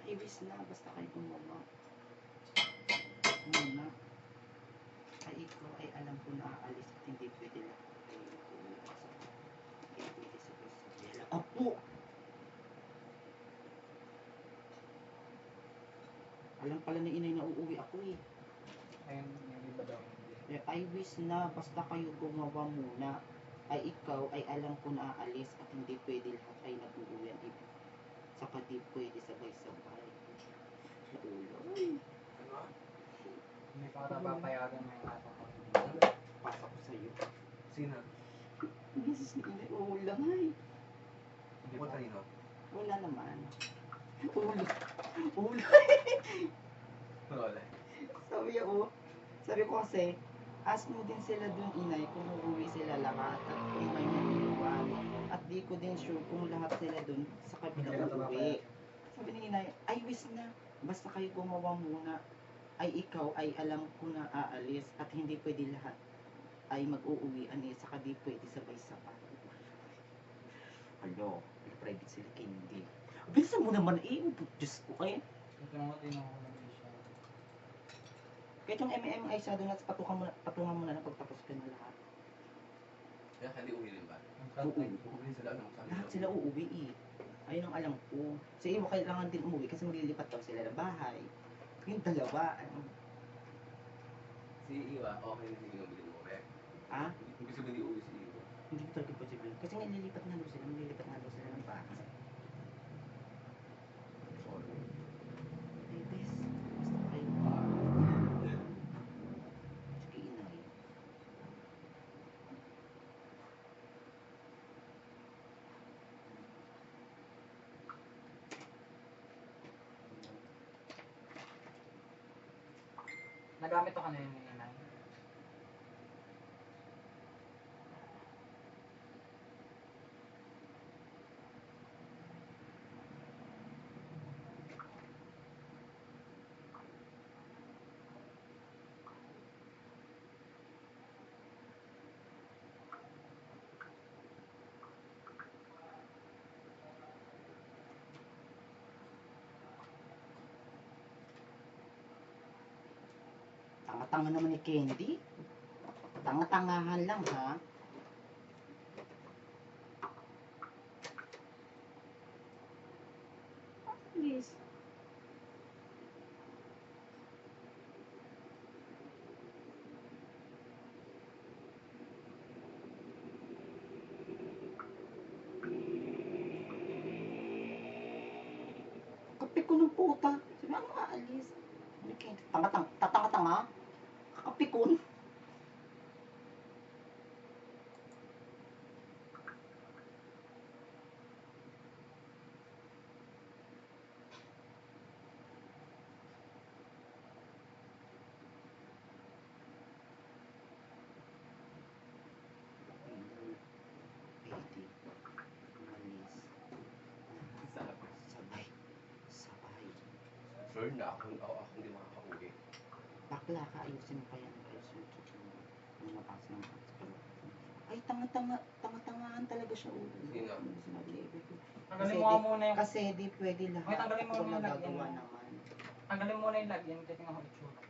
Iwis na, basta kayo gumawa. Muna. Ay ikaw ay alam ko na aalis at hindi pwede lahat kayo mag-uwi. Hindi pwede sabay-sabay. Apo! Alam pala ni inay na uuwi ako eh. Ayun, yung iba daw. I wish na basta kayo gumawa muna. Ay ikaw ay alam ko na aalis at hindi pwede lahat ay nag-uuwi ang iba. Saka di pwede sabay-sabay. Uloy. Ano? Hindi pa ka papayagan may aso ko. Pasa ko sa'yo. Sino? Beses ni inay ulay. Hindi pa. Kanino? Wala naman. Ulay. Wala. Sabi ko kasi, ask mo din sila dun inay kung uuwi sila lahat at kung may naniwan. At di ko din sure kung lahat sila dun sa kabilang uuwi. Sabi ni inay, I wish na basta kayo gumawa muna. Ay ikaw ay alam ko na aalis at hindi pwede lahat ay mag-uuwian eh. Saka di pwede sabay-sabay. Ano, private sila hindi. Bilisan mo naman eh. Diyos ko eh. Ito nga din ako nag-isya. Kahit yung MMI shadow nuts, patungan mo na na pagtapos ka na lahat. Kaya hindi uwi rin ba? Uuwi sila ng Lahat sila uuwi eh. Ayun ang alam ko. Sa iyo, kailangan din umuwi kasi maglilipat daw sila ng bahay. Yung dalawa, ano. Si Iwa, okay na hindi nabili mo, correct? Ah? Ibig sabihin di uwi si Iwa. Hindi ko talaga possible. Kasi nga nililipat na daw sila, maglilipat na daw sila ng bahay. Sorry. Ay, bes. Basta kayo. Sige, inay. Nagamit ko kanina yung inay. Tanga-tanga naman ni Candy. Tanga-tangahan lang, ha? Please. Kape ko ng puta. Sabi, ano aalis? Tanga-tanga? Kakape ko. Sabay. Sure na ako hindi makaka-uwi. Bakla ka, ayusin pa yan. Ayusin mo. Ano mabasa ng ay, tanga-tangahan talaga siya. Sino? Tanggalin mo nga muna yung... Kasi di pwede lahat. Ay, tanggalin mo Ako muna yung nagagawa lagyan. naman. Tanggalin mo na yung lagyan. Kasi nga ako itsura.